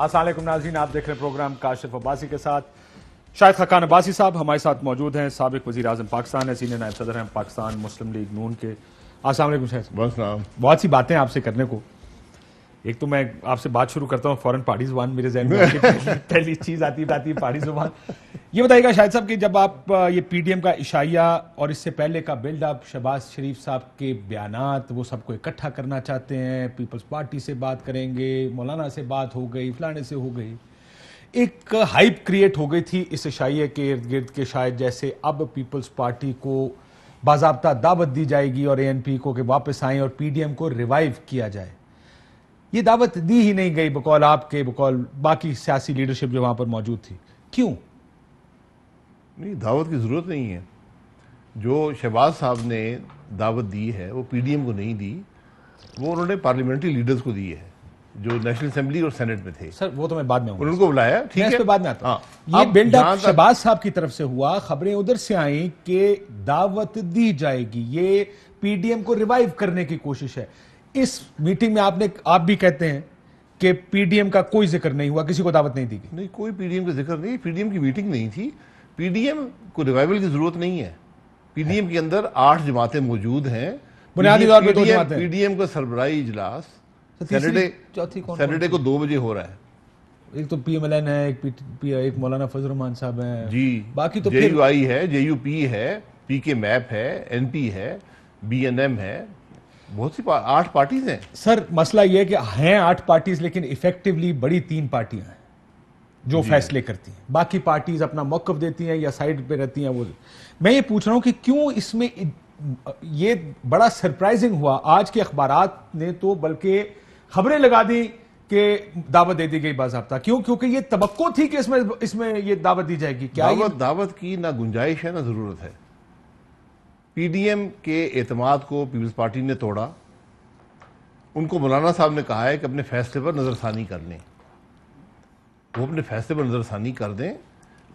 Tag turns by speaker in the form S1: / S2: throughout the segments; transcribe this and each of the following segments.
S1: अस्सलाम वालेकुम नाज़रीन, आप देख रहे हैं प्रोग्राम काशिफ अब्बासी के साथ। शाहिद खाकान अब्बासी साहब हमारे साथ मौजूद हैं, साबिक वज़ीर आज़म पाकिस्तान है, सीनियर नायब सदर हैं पाकिस्तान मुस्लिम लीग नून के। अस्सलाम वालेकुम शाहिद। बहुत सी बातें आपसे करने को। एक तो मैं आपसे बात शुरू करता हूँ फॉरेन पार्टी ज़ुबान, मेरे ज़हन में पहली चीज़ आती है पार्टी ज़ुबान। ये बताइएगा शाहिद साहब कि जब आप ये पीडीएम का इशाया और इससे पहले का बिल्डअप, शहबाज शरीफ साहब के बयानात, वो सबको इकट्ठा करना चाहते हैं, पीपल्स पार्टी से बात करेंगे, मौलाना से बात हो गई, फलाने से हो गई, एक हाइप क्रिएट हो गई थी इस इशाये के इर्द गिर्द के शायद जैसे अब पीपल्स पार्टी को बाज़ाब्ता दावत दी जाएगी और एएनपी को कि वापस आएँ और पीडीएम को रिवाइव किया जाए। ये दावत दी ही नहीं गई बकौल आपके, बकौल बाकी सियासी लीडरशिप जो वहां पर मौजूद थी। क्यों
S2: नहीं, दावत की जरूरत नहीं है। जो शहबाज साहब ने दावत दी है वो पीडीएम को नहीं दी, वो उन्होंने पार्लियामेंट्री लीडर्स को दी है जो नेशनल असेंबली और सेनेट में थे।
S1: सर वो तो मैं बाद में
S2: उनको बुलाया, ठीक है,
S1: बाद में आता हूं। ये बिल्डअप शहबाज साहब की तरफ से हुआ, खबरें उधर से आई कि दावत दी जाएगी, ये पीडीएम को रिवाइव करने की कोशिश है। इस मीटिंग में आप भी कहते हैं कि पीडीएम का कोई जिक्र नहीं हुआ, किसी को दावत नहीं दी गई।
S2: नहीं, कोई पीडीएम का जिक्र नहीं, पीडीएम की मीटिंग नहीं थी। पीडीएम को रिवाइवल की जरूरत नहीं है। पीडीएम के अंदर 8 जमातें मौजूद हैं, बुनियादी तौर पे 2 जमातें। पीडीएम का सरबराही इजलास सैटरडे को 2 बजे हो रहा है।
S1: एक तो पीएमएलएन है, एक मौलाना फजल रहमान साहब हैं
S2: जी, बाकी तो जेयूआई है, जेयूपी है, पीके मैप है, एनपी है, बीएनएम है, बहुत सी 8 पार्टीज हैं।
S1: सर मसला यह है कि हैं 8 पार्टीज, लेकिन इफेक्टिवली बड़ी 3 पार्टियां हैं जो फैसले करती हैं, बाकी पार्टीज अपना मौकफ देती हैं या साइड पे रहती हैं। वो मैं ये पूछ रहा हूं कि क्यों इसमें ये बड़ा सरप्राइजिंग हुआ। आज के अखबारात ने तो बल्कि खबरें लगा दी कि दावत दे दी गई बाज़ाब्ता। क्यों? क्योंकि ये तवक्को थी कि इसमें ये दावत दी जाएगी। क्या
S2: दावत की ना गुंजाइश है ना जरूरत है। पीडीएम के एतमाद को पीपल्स पार्टी ने तोड़ा। उनको मौलाना साहब ने कहा है कि अपने फैसले पर नजरसानी कर लें, वो अपने फैसले पर नजरसानी कर दें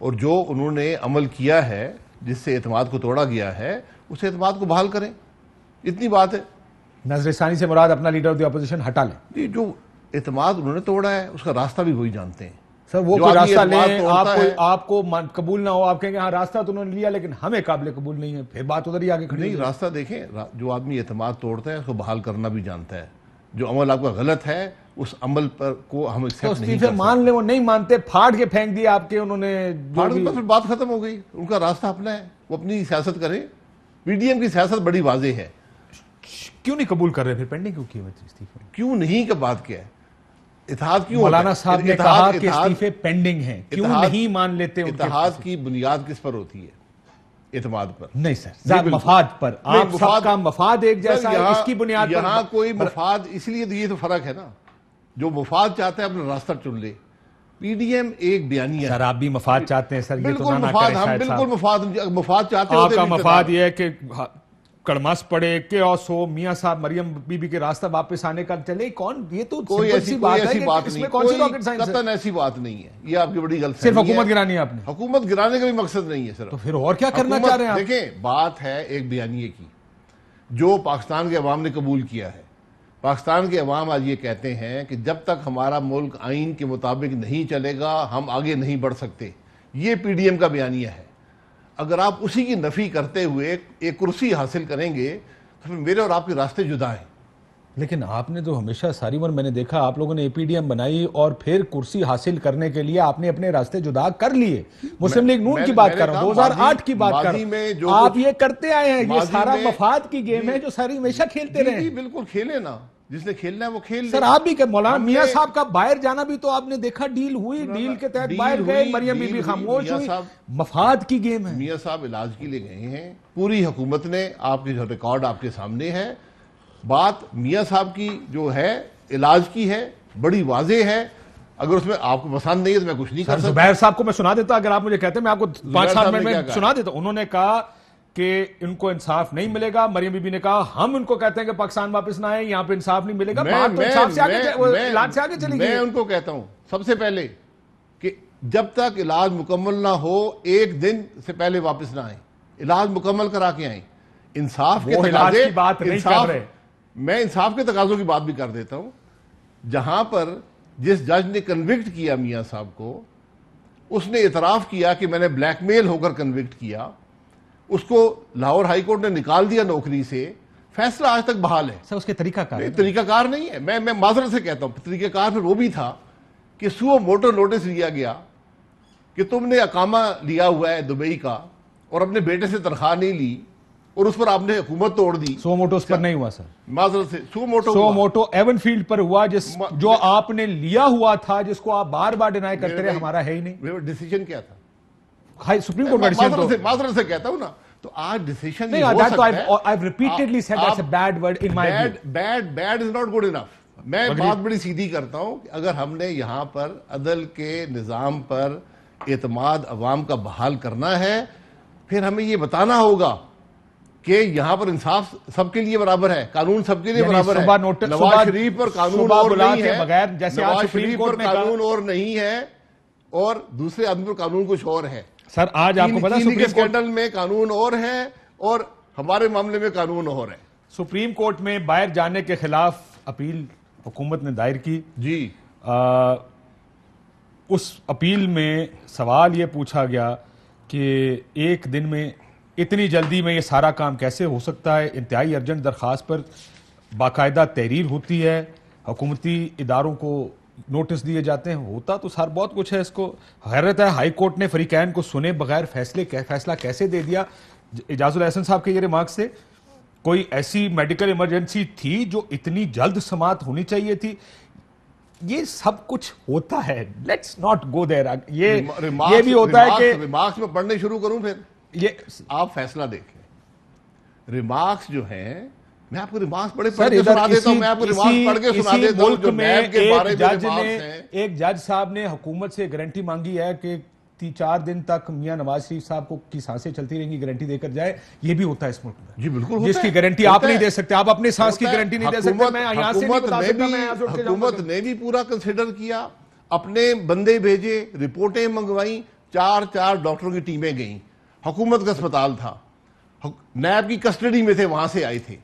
S2: और जो उन्होंने अमल किया है जिससे एतमाद को तोड़ा गया है उस एतमाद को बहाल करें। इतनी बात है।
S1: नजरसानी से मुराद अपना लीडर ऑफ द अपोजिशन हटा लें।
S2: जो एतमाद उन्होंने तोड़ा है उसका रास्ता भी वही जानते हैं।
S1: सर वो कोई रास्ता लें, आपको कबूल ना हो, आप कहेंगे हाँ रास्ता तो उन्होंने लिया लेकिन हमें काबिल कबूल नहीं है, फिर बात उधर ही आगे खड़ी
S2: नहीं। रास्ता देखें, जो आदमी एतमाद तोड़ता है उसको बहाल करना भी जानता है। जो अमल आपका गलत है उस अमल पर को हम एक्सेप्ट नहीं कर सकते।
S1: मान ले वो नहीं मानते, फाड़ के फेंक दिया आपके उन्होंने,
S2: फिर बात खत्म हो गई। उनका रास्ता अपना है, वो अपनी सियासत करें। पीडीएम की सियासत बड़ी वाज़ेह है।
S1: क्यों नहीं कबूल कर रहे, फिर पेंडिंग क्यों किए इस्तीफे?
S2: क्यों नहीं का बात क्या है? इत्तेहाद क्यों?
S1: मौलाना साहब ने कहा कि इस्तीफे पेंडिंग हैं, क्यों नहीं मान लेते?
S2: इत्तेहाद की बुनियाद किस पर होती है? एतमाद पर
S1: नहीं सर, मफाद पर। आप सबका मफाद एक जैसा है, इसकी बुनियाद पर
S2: यहां कोई मफाद, इसलिए ये तो फर्क है ना। जो मफाद चाहता है अपना रास्ता चुन ले। पीडीएम एक बयानिया।
S1: सर आप भी मफाद चाहते हैं सर, ये
S2: तो ना करें। हम बिल्कुल मफाद चाहते हैं।
S1: आपका मफाद ये है कि कड़मस पड़े, केओस हो, मियां साहब मरियम बीबी के रास्ता वापस आने का चले। कौन? ये तो
S2: कोई ऐसी बात नहीं, इसमें कौन सी रॉकेट साइंस है? कतई ऐसी बात नहीं है। ये आपकी बड़ी गलत।
S1: सिर्फ हुकूमत गिरानी है आपने।
S2: हुकूमत गिराने का भी मकसद नहीं है सर।
S1: तो फिर और क्या करना चाह रहे हैं आप?
S2: देखें, बात है एक बयानिए की जो पाकिस्तान के अवाम ने कबूल किया है। पाकिस्तान के अवाम आज ये कहते हैं कि जब तक हमारा मुल्क आइन के मुताबिक नहीं चलेगा हम आगे नहीं बढ़ सकते। ये पीडीएम का बयानिया है। अगर आप उसी की नफी करते हुए एक कुर्सी हासिल करेंगे तो फिर मेरे और आपके रास्ते जुदा हैं।
S1: लेकिन आपने तो हमेशा सारी उम्र मैंने देखा आप लोगों ने एपीडीएम बनाई और फिर कुर्सी हासिल करने के लिए आपने अपने रास्ते जुदा कर लिए। मुस्लिम लीग नून की बात कर रहा हूं, 2008 की बात कर रहा हूं। आप ये करते आए हैं, ये सारा मफाद की गेम है जो सारी हमेशा खेलते रहे।
S2: बिल्कुल खेले ना, जिसने खेलना है वो खेल।
S1: सर आप भी मौलाना मियां साहब का बाहर जाना भी तो आपने देखा, डील हुई, डील के तहत बाहर गए, मरियम बीबी खामोश हुई। मफाद की गेम है।
S2: मियां साहब इलाज के लिए गए हैं, पूरी हुकूमत ने, आपके जो रिकॉर्ड आपके सामने है। बात मियां साहब की जो है इलाज की है, बड़ी वाज़ेह है। अगर उसमें आपको पसंद नहीं है तो मैं कुछ नहीं कर सकता।
S1: जुबैर साहब को मैं सुना देता, अगर आप मुझे कहते मैं आपको 5-7 मिनट में सुना देता। उन्होंने कहा कि इनको इंसाफ नहीं मिलेगा। मरियम बीबी ने कहा हम उनको कहते हैं कि पाकिस्तान वापस ना आए, यहां पे इंसाफ नहीं मिलेगा। बात तो इंसाफ से आगे, इलाज से आगे चली गई।
S2: मैं उनको कहता हूं सबसे पहले कि जब तक इलाज मुकम्मल ना हो, एक दिन से पहले वापस ना आए, इलाज मुकम्मल करा के आए। इंसाफ के तकाज़े
S1: बात नहीं कर रहे।
S2: मैं इंसाफ के तकाजों की बात भी कर देता हूं। जहां पर जिस जज ने कन्विक्ट किया मियां साहब को, उसने इतराफ किया कि मैंने ब्लैकमेल होकर कन्विक्ट किया, उसको लाहौर हाई कोर्ट ने निकाल दिया नौकरी से, फैसला आज तक बहाल है।
S1: सर उसके
S2: तरीकाकार नहीं है। मैं माजरत से कहता हूं, तरीकाकार फिर वो भी था कि सुओ मोटो नोटिस लिया गया कि तुमने अकामा लिया हुआ है दुबई का और अपने बेटे से तनख्वाह नहीं ली और उस पर आपने हुकूमत तोड़ दी।
S1: सो मोटो पर नहीं हुआ सर,
S2: माजरत से सो मोटो
S1: एवनफील्ड पर हुआ, जो आपने लिया हुआ था, जिसको आप बार बार डिनाई करते रहे, हमारा है ही नहीं।
S2: डिसीजन क्या था?
S1: हाई सुप्रीम कोर्ट
S2: माजरत से कहता हूं ना, तो आज डिसीजन
S1: नहीं, I've repeatedly said that's a bad word in my view.
S2: Bad is not good enough. मैं बात बड़ी सीधी करता हूं कि अगर हमने यहां पर अदल के निजाम पर एतमाद अवाम का बहाल करना है, फिर हमें ये बताना होगा कि यहां पर इंसाफ सबके लिए बराबर है, कानून सबके लिए बराबर है। नवाज शरीफ पर कानून और नहीं है,
S1: बगैर जैसे आज सुप्रीम कोर्ट में
S2: कानून और नहीं है और दूसरे आदमी पर कानून कुछ और है।
S1: सर आज आपको पता
S2: सुप्रीम स्कैंडल में कानून और है और हमारे मामले में कानून और है।
S1: सुप्रीम कोर्ट में बाहर जाने के खिलाफ अपील हुकूमत ने दायर की
S2: जी।
S1: उस अपील में सवाल यह पूछा गया कि एक दिन में इतनी जल्दी में ये सारा काम कैसे हो सकता है। इंतहाई अर्जेंट दरख्वास्त पर बाकायदा तहरीर होती है, हुकूमती इदारों को नोटिस दिए जाते हैं, होता तो सार बहुत कुछ है। इसको हैरत है हाई कोर्ट ने फरीकैन को सुने बगैर फैसला कैसे दे दिया। इजाजुल एहसन साहब के ये रिमार्क से कोई ऐसी मेडिकल इमरजेंसी थी जो इतनी जल्द समात होनी चाहिए थी? ये सब कुछ होता है, लेट्स नॉट गो देयर। ये भी होता है कि
S2: रिमार्क्स में पढ़ने शुरू करूं, फिर ये आप फैसला देखें। रिमार्क्स जो हैं, मैं आपको रिमार्क्स पढ़ के सुना देता हूं, मैं आपको रिमार्क्स पढ़ के सुना देता हूं जो नैब के बारे में रिमार्क्स हैं।
S1: एक जज साहब ने हुकूमत से गारंटी मांगी है कि 3-4 दिन तक मियां नवाज शरीफ साहब को की सांसें चलती रहेंगी, गारंटी देकर जाए। ये भी होता है इस मुल्क में।
S2: जी बिल्कुल,
S1: जिसकी गारंटी आप नहीं दे सकते, आप अपने सांस की गारंटी नहीं दे सकते। मैं यहां से नहीं बता सकता, मैं यहां से उठ के जाऊंगा।
S2: हुकूमत ने भी पूरा कंसिडर किया, अपने बंदे भेजे, रिपोर्टें मंगवाई, 4 डॉक्टरों की टीमें गई, हुकूमत का अस्पताल था, नैब की कस्टडी में थे, वहां से आए थे।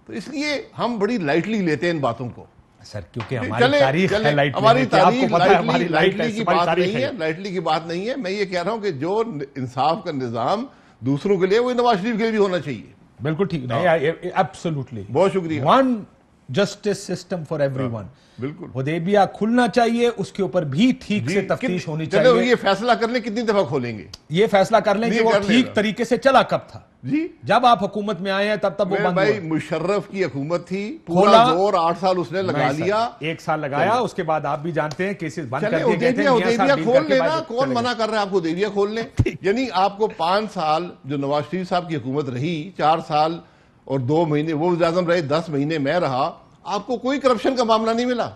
S2: तो इसलिए हम बड़ी लाइटली लेते हैं इन बातों को
S1: सर, क्योंकि हमारी तारीख है लाइटली,
S2: हमारी तारीख लाइटली की बात नहीं है, लाइटली की बात नहीं है। मैं ये कह रहा हूं कि जो इंसाफ का निजाम दूसरों के लिए, वो नवाज शरीफ के लिए भी होना चाहिए।
S1: बिल्कुल ठीक है, एब्सोल्युटली।
S2: बहुत शुक्रिया।
S1: One justice system for everyone.
S2: बिल्कुल।
S1: हुदैबिया खुलना चाहिए, उसके ऊपर भी ठीक से तफ्तीश होनी चाहिए।
S2: ये फैसला कर लें कितनी दफा खोलेंगे,
S1: ये फैसला कर लें कि वो ठीक तरीके से चला कब था।
S2: जी,
S1: जब आप हुकूमत में आए हैं तब वो बंद
S2: भाई मुशर्रफ की हुकूमत थी, पूरा जोर 8 साल उसने लगा लिया,
S1: 1 साल लगाया, उसके बाद आप भी जानते हैं केसेस बंद कर दिए गए थे।
S2: हुदैबिया खोल लेना, कौन मना कर रहा है आपको हुदैबिया खोल लें? यानी आपको 5 साल जो नवाज शरीफ साहब की हुकूमत रही, 4 साल और 2 महीने वो वज़ीर आज़म रहे, 10 महीने मैं रहा, आपको कोई करप्शन का मामला नहीं मिला?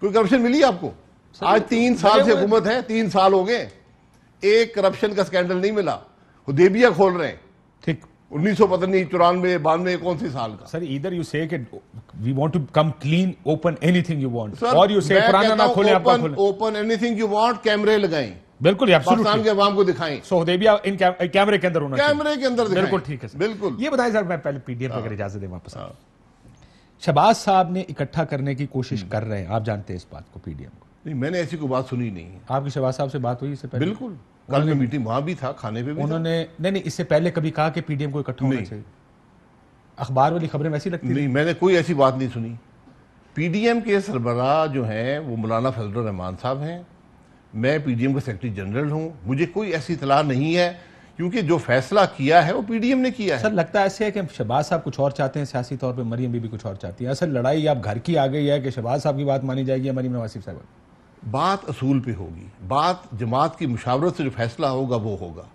S2: कोई करप्शन मिली आपको? आज 3 साल से हुकूमत है, 3 साल हो गए, एक करप्शन का स्कैंडल नहीं मिला। हुदैबिया खोल रहे हैं,
S1: ठीक
S2: 1994-92 कौन सी साल का?
S1: सर ईदर यू से कि we want to come clean, open anything you want, और यू से पुराना ना खोले, आपका खोले,
S2: ओपन एनीथिंग यू वांट, कैमरे लगाएं,
S1: बिल्कुल
S2: पाकिस्तान के अवाम को दिखाएं।
S1: सो हुदैबिया इन कैमरे के अंदर होना चाहिए,
S2: कैमरे के अंदर दिखाएं।
S1: बिल्कुल ठीक है सर,
S2: बिल्कुल।
S1: ये बताएं सर, मैं पहले पीडीएम पे अगर इजाजत दें वापस। शहबाज साहब ने इकट्ठा करने की कोशिश कर रहे हैं, आप जानते हैं इस बात को, पीडीएम को?
S2: नहीं, मैंने ऐसी कोई बात सुनी नहीं है।
S1: आपकी शहबाज साहब से बात हुई इससे पहले?
S2: बिल्कुल, कल में मीटिंग वहां भी था, खाने पे भी
S1: उन्होंने नहीं, इससे पहले कभी कहा कि पीडीएम को इकट्ठा होना चाहिए? अखबार वाली खबरें वैसी लगती
S2: नहीं, मैंने कोई ऐसी बात नहीं सुनी। पीडीएम के सरबराह जो हैं वो मौलाना फजलुर रहमान साहब हैं, मैं पीडीएम का सेक्रेटरी जनरल हूं, मुझे कोई ऐसी इतला नहीं है, क्योंकि जो फैसला किया है वो पीडीएम ने किया है।
S1: सर लगता है ऐसे है कि शहबाज साहब कुछ और चाहते हैं सियासी तौर पे, मरीम बीबी कुछ और चाहती है। असल लड़ाई अब घर की आ गई है कि शहबाज साहब की बात मानी जाएगी या मरीम नवाज शरीफ साहब?
S2: बात असूल पे होगी, बात जमात की मुशावरत से जो फैसला होगा वो होगा,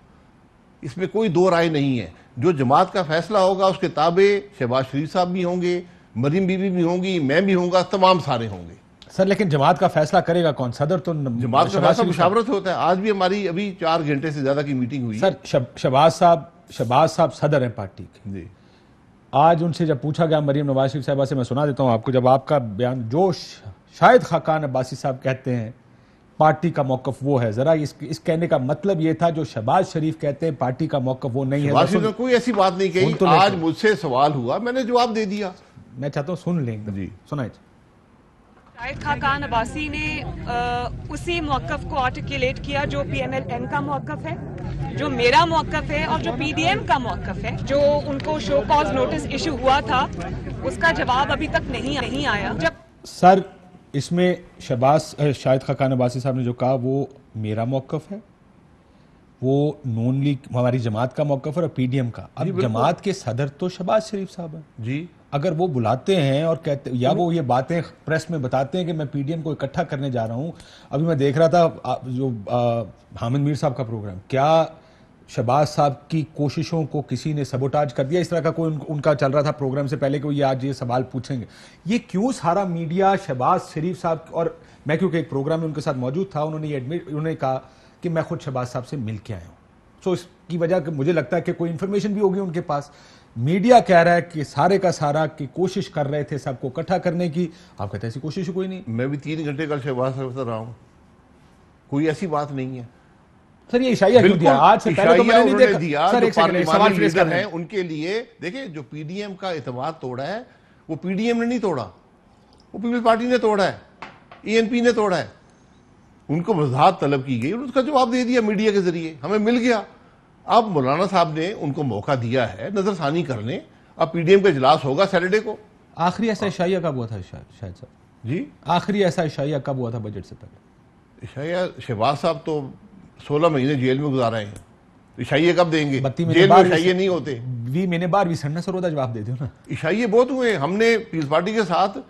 S2: इसमें कोई दो राय नहीं है। जो जमात का फैसला होगा उसके ताबे शहबाज शरीफ साहब भी होंगे, मरीम बीबी भी होंगी, मैं भी होऊंगा, तमाम सारे होंगे।
S1: सर लेकिन जमात का फैसला करेगा कौन? सदर तो
S2: जमात का फैसला मुशावरत होता है। आज भी हमारी अभी 4 घंटे से ज्यादा की मीटिंग हुई।
S1: सर शहबाज साहब सदर हैं पार्टी के जी। आज उनसे जब पूछा गया मरीम नवाज शरीफ साहबा से, मैं सुना देता हूं आपको, जब आपका बयान जो शायद खाकान अब्बासी साहब कहते हैं पार्टी का मौकफ वो है, जरा इस कहने का मतलब ये था जो शहबाज शरीफ कहते हैं पार्टी का मौकफ वो नहीं है।
S2: कोई ऐसी बात नहीं कही, तो आज मुझसे सवाल हुआ, मैंने जवाब दे दिया।
S1: मैं चाहता हूँ सुन लेंगे जी, सुनाइए।
S3: शाहिद खाकान अब्बासी ने उसी मौक़िफ़ को आर्टिकुलेट किया जो PMLN का मौक़िफ़ है, जो मेरा मौक़िफ़ है और जो PDM का मौक़िफ़ है। जो उनको शो कॉज नोटिस इशू हुआ था उसका जवाब अभी तक नहीं आया। जब
S1: सर इसमें शाहिद खाकान अब्बासी साहब ने जो कहा वो मेरा मौक़िफ़ है, वो नून लीग हमारी जमात का मौक़िफ़ है और PDM का। अब जमात के सदर तो शहबाज शरीफ साहब हैं
S2: जी।
S1: अगर वो बुलाते हैं और कहते या वो ये बातें प्रेस में बताते हैं कि मैं PDM को इकट्ठा करने जा रहा हूं। अभी मैं देख रहा था जो हामिद मीर साहब का प्रोग्राम, क्या शहबाज साहब की कोशिशों को किसी ने सबोटाज कर दिया? इस तरह का कोई उनका चल रहा था प्रोग्राम से पहले कि वो ये आज ये सवाल पूछेंगे। ये क्यों सारा मीडिया शहबाज शरीफ साहब, और मैं क्योंकि एक प्रोग्राम में उनके साथ मौजूद था, उन्होंने कहा कि मैं खुद शहबाज साहब से मिल के आया हूँ। सो इसकी वजह मुझे लगता है कि कोई इन्फॉर्मेशन भी होगी उनके पास। मीडिया कह रहा है कि सारे का सारा की कोशिश कर रहे थे सबको इकट्ठा करने की, आप कहते हैं ऐसी कोशिश कोई नहीं।
S2: मैं भी 3 घंटे कल शहबाज साहब से रहा हूं, कोई ऐसी बात नहीं है।
S1: सर ये इशाइया क्यों दिया? आज से पहले तो मैंने नहीं देखा।
S2: दिया,
S1: सर एक सेकंड, सवाल फ्रेज कर रहे हैं
S2: उनके लिए। देखिए जो PDM का इत्तेमाद तोड़ा है वो PDM ने नहीं तोड़ा, वो पीपल्स पार्टी ने तोड़ा है, ENP ने तोड़ा है। उनको वजाहत तलब की गई और उसका जवाब दे दिया मीडिया के जरिए, हमें मिल गया। अब मौलाना साहब ने उनको मौका दिया है नजरसानी करने। अब PDM का इजलास होगा सैटरडे को।
S1: आखिरी ऐसा इशाइया कब हुआ था शायद साहब
S2: जी?
S1: आखिरी ऐसा इशाइया कब हुआ था बजट से पहले?
S2: इशाइया शहबाज साहब तो 16 महीने जेल में गुजारे हैं, इशाइये कब देंगे?
S1: जेल
S2: में इशाइये नहीं होते।
S1: 20 महीने बाद भी सन्ना सरोदा जवाब दे दो ना।
S2: इशाइये बहुत हुए। हमने पीपल्स पार्टी के साथ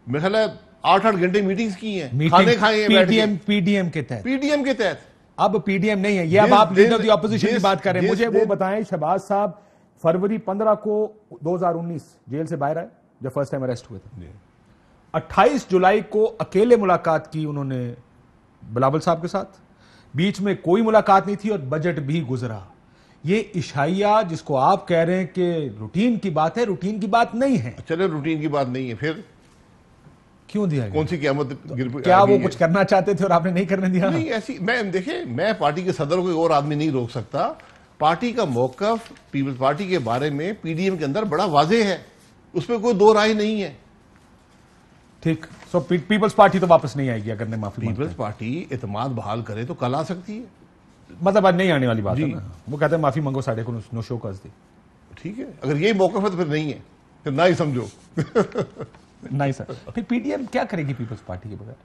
S2: मेरे ख्याल है 8-8 घंटे मीटिंग्स की हैं, खाने खाए हैं
S1: PDM के तहत।
S2: PDM के तहत।
S1: अब PDM नहीं है ये। अब आप लीडर ऑफ द ऑपोजिशन की बात कर रहे हैं। मुझे वो बताएं, शहबाज साहब फरवरी 15 को 2019 जेल से बाहर आए जब फर्स्ट टाइम अरेस्ट हुए थे। 28 जुलाई को अकेले मुलाकात की उन्होंने बिलावल साहब के साथ, बीच में कोई मुलाकात नहीं थी और बजट भी गुजरा। ये इशाइया जिसको आप कह रहे हैं कि रूटीन की बात है, रूटीन की बात नहीं है।
S2: चलो रूटीन की बात नहीं है, फिर
S1: क्यों दिया?
S2: कौन सी क़यामत?
S1: क्या वो कुछ करना चाहते थे और आपने नहीं करने दिया?
S2: नहीं ऐसी, मैं पार्टी के सदर को और आदमी नहीं रोक सकता। पार्टी का मौकफ पीपल्स पार्टी के बारे में PDM के अंदर बड़ा वाज़ेह है, उसमें कोई दो राय नहीं है।
S1: ठीक। सो पीपल्स पार्टी तो वापस नहीं आएगी अगर नहीं माफी।
S2: पीपल्स पार्टी एतमाद बहाल करे तो कल आ सकती है,
S1: मतलब आज नहीं आने वाली बात है ना। वो कहते हैं माफी मांगो, साढ़े को नो शो कर दी।
S2: ठीक है, अगर यही मौका है तो फिर नहीं है, फिर ना ही समझो।
S1: नहीं सर, फिर PDM क्या करेगी पीपल्स पार्टी के बगैर?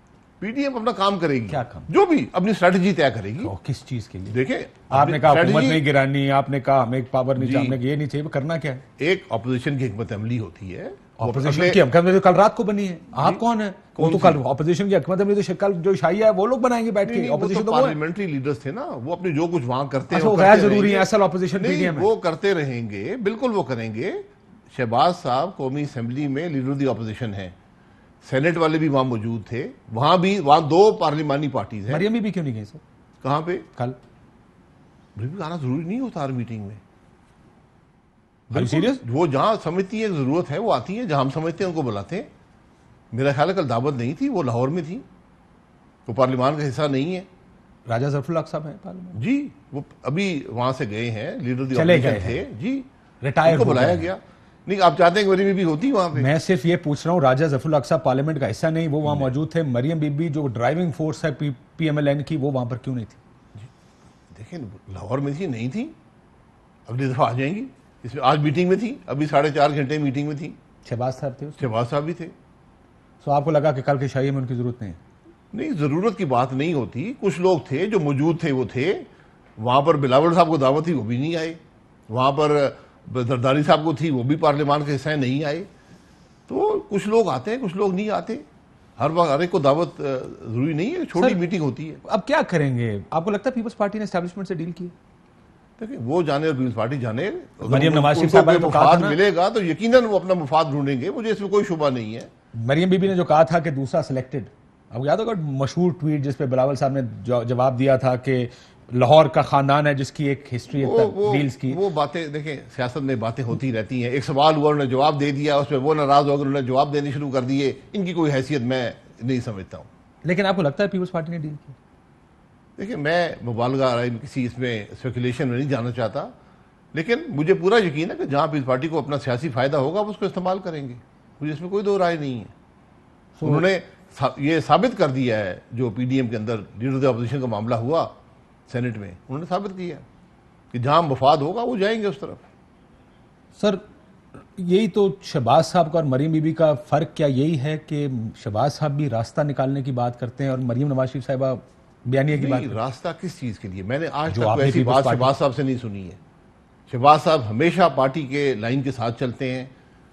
S2: PDM अपना काम करेगी।
S1: क्या काम?
S2: जो भी अपनी स्ट्रेटजी तय करेगी।
S1: किस चीज के लिए?
S2: देखिए
S1: आपने कहा हुकूमत नहीं गिरानी, आपने कहा हमें पावर नहीं चाहिए, ये नहीं चाहिए, करना क्या है?
S2: एक ऑपोजिशन की हिकमत अमली होती है।
S1: ऑपोजिशन की हिकमत अमली तो कल रात को बनी है। आप कौन है? वो तो कल ऑपोजिशन की हिकमत अमली तो कल जो इशाइया है वो लोग बनाएंगे बैठ के। ऑपोजिशन तो
S2: पार्लियामेंटरी लीडर्स थे ना, वो अपने जो कुछ वहां करते हैं
S1: वो गैर जरूरी है। असल ऑपोजिशन PDM है,
S2: वो करते रहेंगे, बिल्कुल वो करेंगे। शहबाज साहब कौमी असेंबली में लीडर ऑफ द ऑपोजिशन है, सेनेट वाले भी वहां मौजूद थे। वहां 2 पार्लिमानी पार्टीज हैं।
S1: मरियम बीबी क्यों नहीं गई सर?
S2: कहां पे?
S1: कल
S2: आना जरूरी नहीं होता हर मीटिंग में।
S1: सीरियस?
S2: वो जहां समझती है जरूरत है वो आती है, जहां हम समझते हैं उनको बुलाते हैं। मेरा ख्याल है कल दावत नहीं थी, वो लाहौर में थी, वो पार्लियामान का हिस्सा नहीं है।
S1: राजा ज़फरुल हक साहब है पार्लियामेंट
S2: जी, वो अभी वहां से गए हैं, लीडर
S1: चले गए
S2: थे जी,
S1: रिटायर
S2: को बुलाया गया। नहीं आप चाहते हैं मरियम बीबी होती वहां पे?
S1: मैं सिर्फ ये पूछ रहा हूँ, राजा ज़फरुल हक साहब पार्लियामेंट का हिस्सा नहीं, वो वहां मौजूद थे। मरियम बीबी जो ड्राइविंग फोर्स है PMLN की, वो वहां पर क्यों नहीं थी?
S2: देखिए लाहौर में थी, नहीं थी, अगली दफा आ जाएंगी। इसमें आज मीटिंग में थी, अभी 4.5 घंटे मीटिंग में थी।
S1: शहबाज साहब थे?
S2: शहबाज साहब भी थे।
S1: तो आपको लगा कि कल के शाही में उनकी जरूरत नहीं है?
S2: नहीं, जरूरत की बात नहीं होती। कुछ लोग थे जो मौजूद थे, वो थे वहां पर। बिलावल साहब को दावत थी, वो भी नहीं आए। वहां पर जरदारी साहब को थी, वो भी पार्लियामान के हिस्से नहीं आए। तो कुछ लोग आते हैं, कुछ लोग नहीं आते। हर वक्त हर एक को दावत जरूरी नहीं है, छोटी मीटिंग होती है।
S1: अब क्या करेंगे? आपको लगता है पीपल्स पार्टी ने एस्टैब्लिशमेंट से डील की?
S2: देखिए वो जाने और पीपल्स पार्टी जाने,
S1: मरियम नवाज शरीफ साहब को
S2: मुफाद मिलेगा तो यकीनन वो अपना मुफाद ढूंढेंगे, मुझे इसमें कोई शुबा नहीं है।
S1: मरियम बीबी ने जो कहा था कि दूसरा सिलेक्टेड, आपको याद होगा मशहूर ट्वीट जिसपे बिलावल साहब ने जवाब दिया था कि लाहौर का खानदान है जिसकी एक हिस्ट्री है डील्स की।
S2: वो बातें देखें, सियासत में बातें होती रहती हैं। एक सवाल हुआ, उन्होंने जवाब दे दिया, उसमें वो नाराज हो गए, उन्होंने जवाब देने शुरू कर दिए। इनकी कोई हैसियत मैं नहीं समझता हूँ।
S1: लेकिन आपको लगता है पीपल्स पार्टी ने डील की?
S2: देखिए मैं मुबालगा किसी इसमें स्पेकुलेशन में नहीं जाना चाहता, लेकिन मुझे पूरा यकीन है कि जहाँ पीपल्स पार्टी को अपना सियासी फायदा होगा वो उसको इस्तेमाल करेंगे। मुझे इसमें कोई दो राय नहीं है। उन्होंने ये साबित कर दिया है, जो पीडीएम के अंदर लीडर ऑफ अपोजिशन का मामला हुआ सेनेट में, उन्होंने साबित किया कि जहां मफाद होगा वो जाएंगे उस तरफ।
S1: सर यही तो शहबाज साहब का और मरीम बीबी का फर्क क्या यही है कि शहबाज साहब भी रास्ता निकालने की बात करते हैं और मरीम नवाज शरीफ साहिबा बयानिया की बात करते हैं।
S2: रास्ता किस चीज के लिए? मैंने आज
S1: जो
S2: तक
S1: आपने
S2: ऐसी
S1: पीपल्स
S2: बात
S1: पार्टी-
S2: शहबाज साहब से नहीं सुनी है। शहबाज साहब हमेशा पार्टी के लाइन के साथ चलते हैं,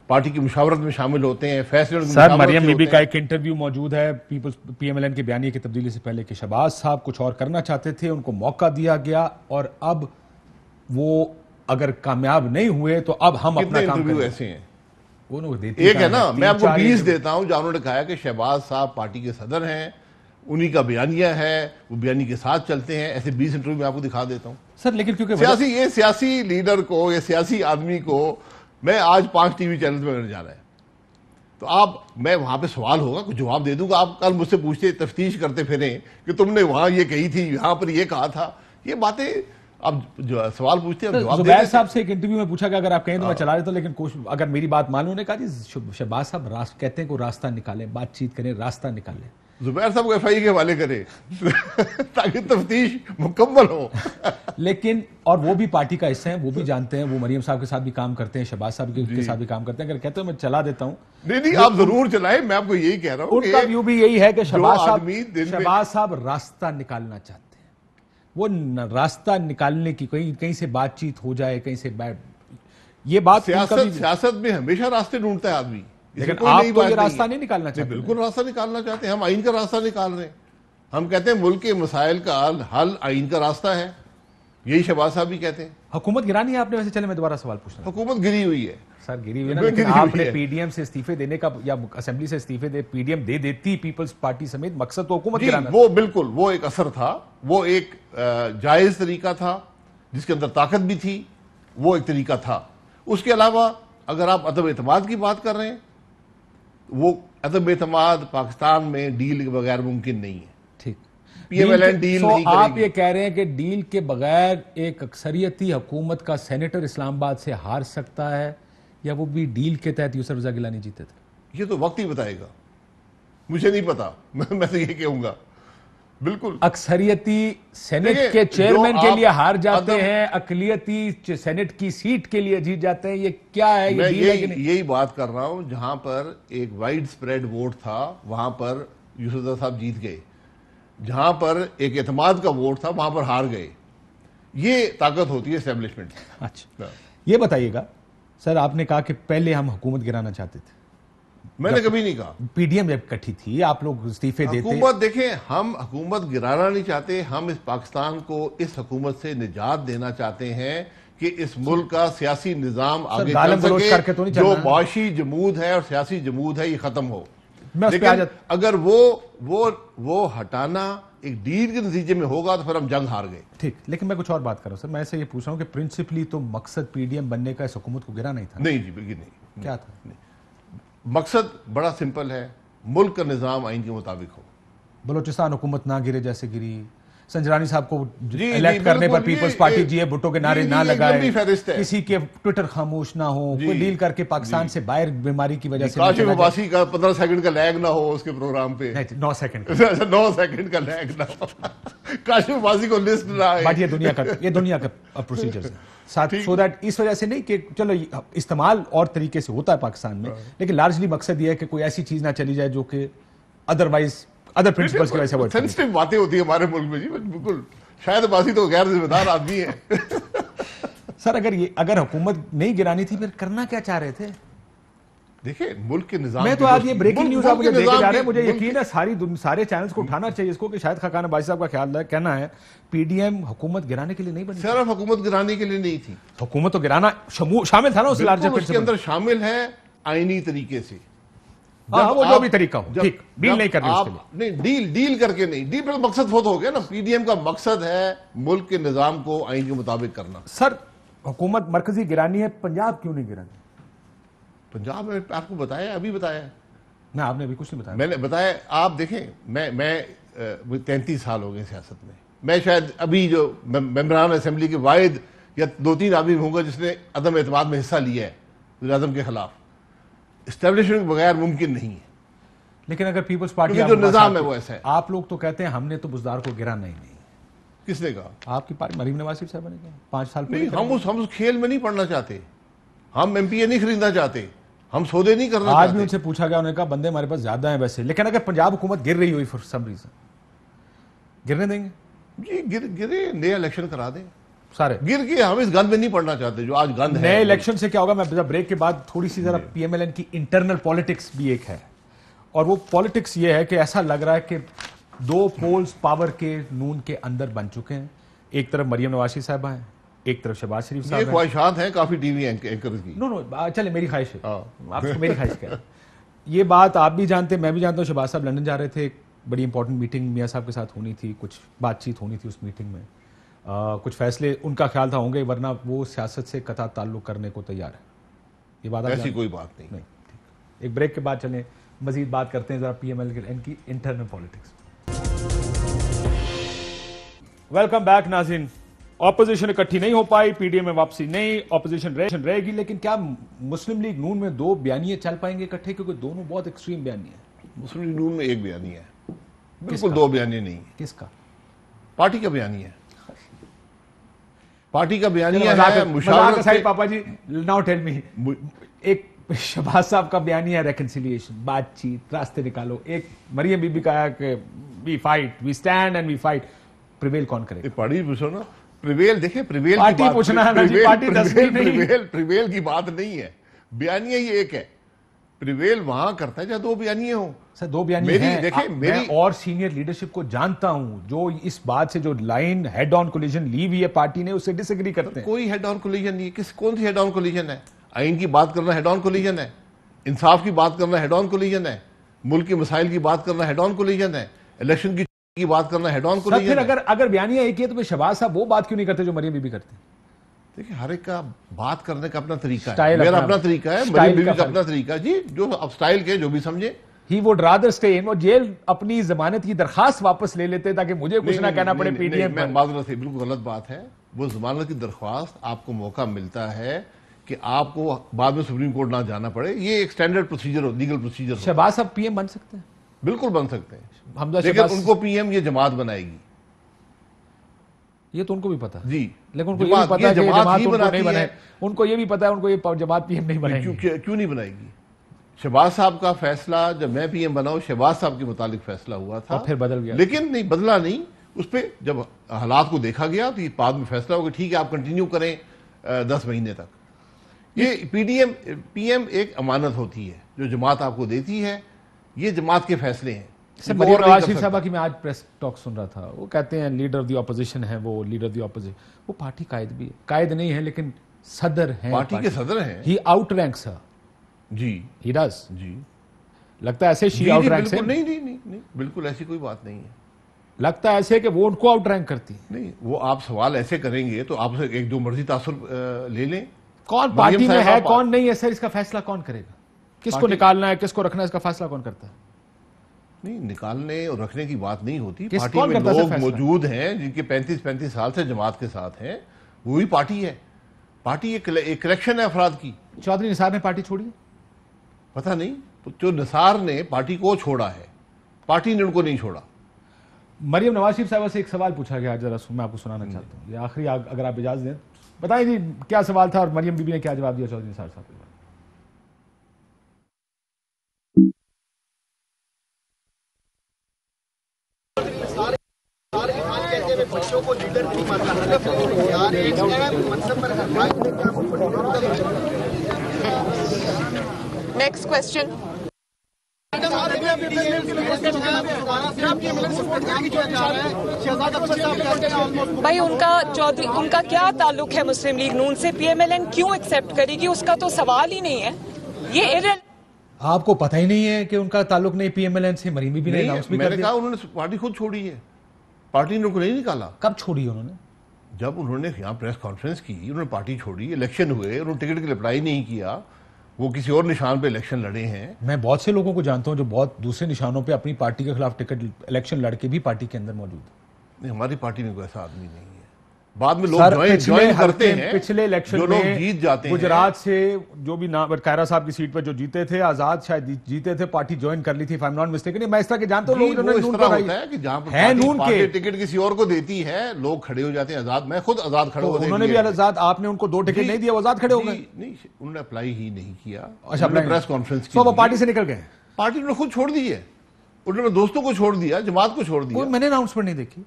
S2: पार्टी की मुशावरत में शामिल होते हैं, फैसले में
S1: सर
S2: मुशावरत
S1: मरियम
S2: से
S1: बीबी
S2: होते
S1: का
S2: हैं।
S1: एक इंटरव्यू मौजूद है पीपल्स पीएमएलएन के बयानिया की तब्दीली से पहले कि शहबाज साहब कुछ और करना चाहते थे, उनको मौका दिया गया और अब वो अगर कामयाब नहीं हुए तो अब हम
S2: कितने
S1: अपना काम
S2: इंटरव्यू
S1: करेंगे।
S2: ऐसे हैं?
S1: वो लोग देते
S2: एक है ना,
S1: हैं,
S2: मैं आपको
S1: 3-4
S2: 20 देता हूं जहां उन्होंने कहा है कि शहबाज साहब पार्टी के सदर हैं, उन्हीं का बयानिया है, वो बयानी के साथ चलते हैं। ऐसे 20 इंटरव्यू मैं आपको दिखा देता हूं।
S1: सर लेकिन क्योंकि
S2: सियासी लीडर को या सियासी आदमी को मैं आज 5 टीवी चैनल में करने जा रहा है, तो आप, मैं वहां पे सवाल होगा कुछ जवाब दे दूंगा। आप कल मुझसे पूछते, तफ्तीश करते फिरे कि तुमने वहां ये कही थी, यहां पर ये कहा था, ये बातें अब जो सवाल पूछते हैं जवाब
S1: जुबैर
S2: देते
S1: साहब से एक इंटरव्यू में पूछा कि अगर आप कहें तो मैं चला देता हूं, लेकिन अगर मेरी बात मान लो, उन्होंने कहा जी शहबाज साहब कहते हैं को रास्ता निकालें, बातचीत करें, रास्ता निकालें।
S2: जुबैर साहब को एफआईए के हवाले करे ताकि तफ्तीश मुकम्मल हो।
S1: लेकिन और वो भी पार्टी का हिस्सा है, वो भी जानते हैं, वो मरियम साहब के साथ भी काम करते हैं, शहबाज साहब के साथ भी काम करते हैं। अगर कहते हो मैं चला देता हूं,
S2: नहीं आप जरूर चलाएं, मैं आपको यही कह रहा हूं।
S1: उनका व्यू भी यही है कि शहबाज
S2: आदमी
S1: साहब रास्ता निकालना चाहते हैं। वो रास्ता निकालने की कहीं से बातचीत हो जाए, कहीं से ये बात
S2: सियासत में हमेशा रास्ते ढूंढता है आदमी,
S1: लेकिन आप तो ये रास्ता नहीं निकालना चाहते।
S2: बिल्कुल रास्ता निकालना चाहते हैं, हम आइन का रास्ता निकाल रहे हैं। हम कहते हैं मुल्क के मसाइल का हल आइन का रास्ता है, यही शहबाज साहब भी कहते हैं।
S1: हुकूमत गिरानी है आपने, वैसे चले मैं दोबारा सवाल पूछना।
S2: हुकूमत गिरी हुई है
S1: सर, गिरी हुई ना, लेकिन आपने पीडीएम से इस्तीफे देने का या असेंबली से इस्तीफे दे पीडीएम दे देती पीपल्स पार्टी समेत, मकसद तो हुकूमत गिराना।
S2: वो बिल्कुल, वो एक असर था, वो एक जायज तरीका था जिसके अंदर ताकत भी थी, वो एक तरीका था। उसके अलावा अगर आप अदम एतमाद की बात कर रहे हैं, वो अदम एतमाद पाकिस्तान में डील के बगैर मुमकिन नहीं है।
S1: ठीक,
S2: पीएमएलएन डील नहीं
S1: आप
S2: करेगी।
S1: ये कह रहे हैं कि डील के बगैर एक अक्सरियती हुकूमत का सेनेटर इस्लामाबाद से हार सकता है, या वो भी डील के तहत यूसुफ रज़ा गिलानी जीते थे?
S2: ये तो वक्त ही बताएगा, मुझे नहीं पता। मैं तो ये कहूंगा बिल्कुल
S1: अक्सरियती सेनेट
S2: देखिए,
S1: के चेयरमैन
S2: जो
S1: के
S2: आप
S1: लिए हार जाते हैं, अकलियती सेनेट की सीट के लिए जीत जाते हैं, ये क्या है?
S2: मैं
S1: ये डील है कि नहीं?
S2: यही बात कर रहा हूं। जहां पर एक वाइड स्प्रेड वोट था वहां पर यूसुफ रज़ा साहब जीत गए, जहां पर एक एतमाद का वोट था वहां पर हार गए। ये ताकत होती है एस्टेब्लिशमेंट।
S1: अच्छा, ये बताइएगा सर, आपने कहा कि पहले हम हुकूमत गिराना चाहते थे।
S2: मैंने कभी नहीं कहा।
S1: पीडीएम जब इकट्ठी थी, आप लोग इस्तीफे देते।
S2: हुकूमत देखें, हम हुकूमत गिराना नहीं चाहते, हम इस पाकिस्तान को इस हुकूमत से निजात देना चाहते हैं कि इस मुल्क का सियासी निजाम आगे
S1: गालिब
S2: चल
S1: गलौज करके तो
S2: सके।
S1: नहीं
S2: जो
S1: चलना है।
S2: मुआशी जमूद है और सियासी जमूद है, ये खत्म हो।
S1: मैं उस पे आ
S2: लेकिन अगर वो हटाना एक डील के नतीजे में होगा तो फिर हम जंग हार गए।
S1: ठीक, लेकिन मैं कुछ और बात कर रहा हूं सर। मैं ऐसे ये पूछ रहा हूं कि प्रिंसिपली तो मकसद पीडीएम बनने का इस हुकूमत को गिराना ही था।
S2: नहीं जी, बिल्कुल नहीं।
S1: क्या था?
S2: मकसद बड़ा सिंपल है, मुल्क का निजाम आइन के मुताबिक हो।
S1: बलोचिस्तान हुकूमत ना गिरे जैसे गिरी, संजरानी साहब को
S2: जी,
S1: इलेक्ट करने पर
S2: बिल्कुल,
S1: पीपल्स
S2: ये
S1: पार्टी
S2: एक-
S1: जीए भुट्टो के नारे
S2: जी,
S1: ना
S2: ये एक
S1: लगाए,
S2: लंबी फहरिस्त है।
S1: किसी के ट्विटर खामोश ना हो,
S2: जी,
S1: कोई डील करके पाकिस्तान से बाहर बीमारी की वजह से ना
S2: काशिफ
S1: चला जाए।
S2: अब्बासी का 15 सेकंड का लैग ना हो उसके प्रोग्राम पे।
S1: नहीं, 9 सेकंड
S2: 9 सेकंड का लैग ना हो। काशिफ अब्बासी को लिस्ट ना आए।
S1: बट ये दुनिया का प्रोसीजर है साथ, सो दैट इस वजह से नहीं कि चलो इस्तेमाल और तरीके से होता है पाकिस्तान में, लेकिन लार्जली मकसद ये है कि कोई ऐसी चीज ना चली जाए जो कि अदरवाइज अदर प्रिंसिपल्स की वजह से avoid करें।
S2: सेंसिटिव बातें होती है हमारे मुल्क में जी, बिल्कुल। शायद अब्बासी तो गैर जिम्मेदार आदमी है।
S1: सर, अगर हुकूमत नहीं गिरानी थी, फिर करना क्या चाह रहे थे?
S2: देखिए, मुल्क के निजाम
S1: मैं तो आज ये ब्रेकिंग न्यूज आप मुझे देके जा रहे हैं, मुझे
S2: मुल्क
S1: यकीन है सारे चैनल्स को उठाना चाहिए इसको कि शायद खाकान अब्बासी साहब का कहना है पीडीएम हुकूमत गिराने के लिए नहीं बनी।
S2: सिर्फ हुकूमत गिराने के लिए नहीं थी,
S1: हुकूमत तो गिराना शामिल था ना उस लार्जर
S2: बिल्कुल उसके अंदर शामिल है आईनी तरीके से।
S1: वो जो भी तरीका हो, ठीक, डील नहीं करनी उसके लिए।
S2: नहीं, डील करके नहीं, डील पर मकसद बहुत हो गया ना। पीडीएम का मकसद है मुल्क के निजाम को आइन के मुताबिक करना।
S1: सर, हुकूमत मरकजी गिरानी है, पंजाब क्यों नहीं गिरानी?
S2: पंजाब में आपको बताया, अभी बताया
S1: ना, आपने अभी कुछ नहीं बताया।
S2: मैंने बताया। आप देखें, मैं 33 साल हो गए सियासत में। मैं शायद अभी जो मेंबरान असेंबली के वाहिद या 2-3 आदमी होंगे जिसने अदम एतमाद में हिस्सा लिया है वज़ीर आज़म के खिलाफ। इस्टेब्लिशमेंट के बगैर मुमकिन नहीं है।
S1: लेकिन अगर पीपल्स पार्टी
S2: जो निजाम है वो ऐसा है।
S1: आप लोग तो कहते हैं हमने तो बुज़दार को गिरा नहीं।
S2: किसने कहा?
S1: आपकी पार्टी मरीम नवाज शरीफ साहब ने कहा 5 साल
S2: नहीं, हम उस खेल में नहीं पड़ना चाहते। हम एमपीए नहीं खरीदना चाहते, हम सौदे नहीं करना
S1: आज
S2: चाहते।
S1: भी उनसे पूछा गया, उन्होंने कहा बंदे हमारे पास ज्यादा हैं वैसे, लेकिन अगर पंजाब हुकूमत गिर रही हुई फॉर सम रीजन, गिरने देंगे?
S2: जी गिरे, नया इलेक्शन करा दें
S1: सारे
S2: गिर के। हम इस गंद में नहीं पड़ना चाहते जो आज गंद है।
S1: नए इलेक्शन से क्या होगा? मैं ब्रेक के बाद थोड़ी सी जरा पीएमएलएन की इंटरनल पॉलिटिक्स भी एक है, और वो पॉलिटिक्स ये है कि ऐसा लग रहा है कि 2 पोल्स पावर के नून के अंदर बन चुके हैं। एक तरफ मरियम नवाज शरीफ साहबा हैं, एक तरफ शहबाज शरीफ साहब
S2: ये
S1: हैं।
S2: ख्वाहिशात हैं काफी टीवी एंकर की।
S1: नो चले, मेरी ख्वाहिश है, आपको मेरी ख्वाहिश क्या है? ये बात आप भी जानते हैं, मैं भी जानता हूँ। शहबाज साहब लंदन जा रहे थे, एक बड़ी इंपॉर्टेंट मीटिंग मियाँ साहब के साथ होनी थी, कुछ बातचीत होनी थी उस मीटिंग में। कुछ फैसले उनका ख्याल था होंगे, वरना वो सियासत से कतई ताल्लुक करने को तैयार है। ये बात
S2: ऐसी कोई बात नहीं।
S1: ठीक। एक ब्रेक के बाद चलें, मजीद बात करते हैं जरा पीएमएलएन की इंटरनल पॉलिटिक्स। वेलकम बैक नाज़रीन। ऑपोजिशन इकट्ठी नहीं हो पाई, पीडीएम में वापसी नहीं, ऑपोजिशन रहेगी, लेकिन क्या मुस्लिम लीग नून में 2 बयानिए चल पाएंगे इकट्ठे? क्योंकि दोनों बहुत एक्सट्रीम बयानिए हैं।
S2: मुस्लिम लीग नून में एक बयानी है, बिल्कुल 2 बयानी नहीं।
S1: किसका?
S2: पार्टी का बयानी है। पार्टी का बयानिया है मुशावरत से।
S1: पापा जी नाउ टेल मी, एक शहबाज साहब का बयानिया है रेकंसिलिएशन, बातचीत, रास्ते निकालो। एक मरियम बीबी का है कि we fight, we stand and we fight. Prevail कौन करेगा?
S2: पार्टी पूछो ना। प्रिवेल देखे, प्रिवेल
S1: पार्टी पूछना है ना जी, पार्टी
S2: प्रिवेल की बात नहीं है। बयानिया ही एक है। प्रिवेल वहां करता है जहां 2 बयानिए हो।
S1: सर 2 बयानिए हैं। देखिए मैं और सीनियर लीडरशिप को जानता हूं जो इस बात से जो लाइन हेड ऑन कोलिजन ली हुई है पार्टी ने, उससे डिसएग्री करते हैं।
S2: कोई हेड ऑन कोलिजन नहीं है। कौन सी हेड ऑन कोलिजन है? आइन की बात करना हेड ऑन कोलिजन है, इंसाफ की बात करना हेड ऑन कोलिजन है, मुल्क के मसाइल की बात करना हेड ऑन कोलिजन है, इलेक्शन की बात करना हेड ऑन कोलिजन है।
S1: फिर अगर बयानिया एक ही है तो फिर शहबाज साहब वो बात क्यों नहीं करते जो मरियम बीबी करते?
S2: देखिए हर एक का बात करने का अपना तरीका है। मेरा अपना तरीका है, मरियम बीबी का अपना तरीका जी। जो अब स्टाइल के जो भी समझे।
S1: He would rather stay in, वो जेल अपनी जमानत की दरखास्त वापस ले लेते ताकि मुझे कुछ ना कहना पड़े पीडीएम पर।
S2: माजरत है, बिल्कुल गलत बात है। वो जमानत की दरख्वास्त आपको मौका मिलता है कि आपको बाद में सुप्रीम कोर्ट ना जाना पड़े। ये एक स्टैंडर्ड प्रोसीजर हो, लीगल प्रोसीजर।
S1: शहबाज साहब पीएम बन सकते हैं?
S2: बिल्कुल बन सकते हैं, लेकिन उनको पीएम ये जमात बनाएगी।
S1: ये तो उनको भी पता है
S2: जी,
S1: लेकिन उनको ये भी पता है कि जमात उनको नहीं बनाए। उनको ये भी पता है, उनको ये जमात पीएम नहीं बनाएगी।
S2: क्यों नहीं बनाएगी? शहबाज साहब का फैसला जब मैं पीएम बना, शहबाज साहब के मुतालिक फैसला हुआ था,
S1: और फिर बदल गया। लेकिन
S2: नहीं बदला नहीं। उस पर जब हालात को देखा गया तो बाद में फैसला होगा ठीक है आप कंटिन्यू करें 10 महीने तक। ये पीएम एक अमानत होती है जो जमात आपको देती है। ये जमात के फैसले हैं।
S1: मरियम नवाज शरीफ साहबा की मैं आज प्रेस टॉक सुन रहा था, वो कहते हैं लीडर ऑफ द ऑपोजिशन है, वो लीडर ऑफ द ऑपोजिशन। वो पार्टी कायद भी है, कायद नहीं है लेकिन सदर है,
S2: पार्टी के सदर हैं।
S1: He outranks her
S2: ji,
S1: he does
S2: ji.
S1: लगता है ऐसे शी आउट रैंक्स है?
S2: नहीं, बिल्कुल ऐसी कोई बात नहीं है।
S1: लगता है ऐसे कि वो उनको आउट रैंक करती है।
S2: नहीं, वो आप सवाल ऐसे करेंगे तो आप एक जो मर्जी तासुर ले लें।
S1: कौन पार्टी में है कौन नहीं है सर, इसका फैसला कौन करेगा? किसको निकालना है किसको रखना है, इसका फैसला कौन करता है?
S2: नहीं, निकालने और रखने की बात नहीं होती। पार्टी में लोग मौजूद हैं जिनके 35 साल से जमात के साथ हैं, वही पार्टी है। पार्टी एक कलेक्शन है अफराद की।
S1: चौधरी निसार ने पार्टी छोड़ी?
S2: पता नहीं, जो निसार ने पार्टी को छोड़ा है, पार्टी ने उनको नहीं छोड़ा।
S1: मरियम नवाज शरीफ साहब से एक सवाल पूछा गया, जरा मैं आपको सुनाना चाहता हूँ। ये आखिरी, अगर आप इजाजत दें बताएं जी क्या सवाल था और मरियम बीबी ने क्या जवाब दिया चौधरी निसार साहब को?
S4: बच्चों को लीडर नहीं मानता यार, एक मनसब पर
S3: नेक्स्ट क्वेश्चन। भाई उनका क्या ताल्लुक है मुस्लिम लीग नून से? पीएमएलएन क्यों एक्सेप्ट करेगी? उसका तो सवाल ही नहीं है। ये
S1: आपको पता ही नहीं है कि उन्होंने ताल्लुक नहीं पीएमएलएन से? मरीम भी नहीं अनाउंस भी कर दिया।
S2: उन्होंने पार्टी खुद छोड़ी है, पार्टी ने उनको नहीं निकाला।
S1: कब छोड़ी उन्होंने?
S2: जब उन्होंने यहाँ प्रेस कॉन्फ्रेंस की, उन्होंने पार्टी छोड़ी, इलेक्शन हुए, उन्होंने टिकट के लिए अप्लाई नहीं किया, वो किसी और निशान पे इलेक्शन लड़े हैं।
S1: मैं बहुत से लोगों को जानता हूँ जो बहुत दूसरे निशानों पे अपनी पार्टी के खिलाफ टिकट इलेक्शन लड़के भी पार्टी के अंदर मौजूद है।
S2: नहीं, हमारी पार्टी में कोई ऐसा आदमी नहीं है। बाद में लोग
S1: सर,
S2: ज्वाइन करते हैं।
S1: पिछले इलेक्शन
S2: जो लोग
S1: में
S2: जीत जाते हैं,
S1: गुजरात से जो भी नाम कायरा साहब की सीट पर जो जीते थे, आजाद शायद जीते थे, पार्टी ज्वाइन कर ली थी, if I am not mistaken. मैं इस तरह के जानता हूं लोग
S2: वो इस तरह होता है कि जहां पर
S1: है नून के
S2: टिकट किसी और को देती है, लोग खड़े हो जाते हैं। आजाद, मैं खुद आजाद खड़े होते,
S1: उन्होंने भी आजाद, आपने उनको 2 टिकट नहीं दिया, आजाद खड़े हो गए।
S2: नहीं, उन्होंने अप्लाई ही नहीं किया।
S1: अच्छा,
S2: प्रेस कॉन्फ्रेंस की,
S1: तो वो पार्टी से निकल गए।
S2: पार्टी ने खुद छोड़ दी है, उन्होंने दोस्तों को छोड़ दिया, जमात को छोड़ दिया।
S1: मैंने अनाउंसमेंट नहीं देखी।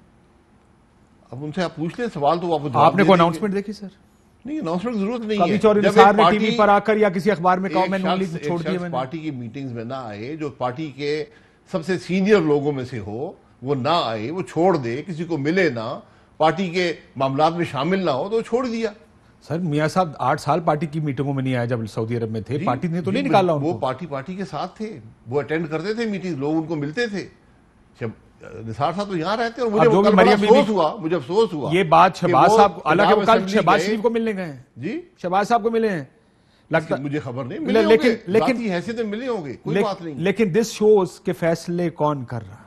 S2: अब उनसे आप पूछ लें सवाल, तो वापस
S1: आपने कोई अनाउंसमेंट देखी सर?
S2: नहीं, अनाउंसमेंट की जरूरत नहीं
S1: कभी
S2: है।
S1: चौधरी निसार ने टीवी पर आकर या किसी अखबार में कहा मैंने लीग छोड़ दी मैंने।
S2: पार्टी की मीटिंग्स में ना आए, जो पार्टी के सबसे सीनियर लोगों में से हो, वो ना आए, वो छोड़ दे, किसी को मिले ना, पार्टी के मामलात में शामिल ना हो, तो छोड़ दिया।
S1: सर मियां साहब 8 साल पार्टी की मीटिंगों में नहीं आए जब सऊदी अरब में थे, पार्टी ने तो नहीं निकाला उनको।
S2: वो पार्टी के साथ थे, वो अटेंड करते थे मीटिंग, लोग उनको मिलते थे। निसार साहब तो यहाँ रहते हैं, और मुझे अफसोस हुआ
S1: ये बात शहबाज साहब, हालांकि वो कल शहबाज शरीफ को मिलने गए हैं जी, शहबाज साहब को मिले हैं, लगता
S2: मुझे खबर नहीं मिले, लेकिन हैसियत में मिले होंगे, कोई बात नहीं।
S1: लेकिन दिस शोज के फैसले कौन कर रहा है?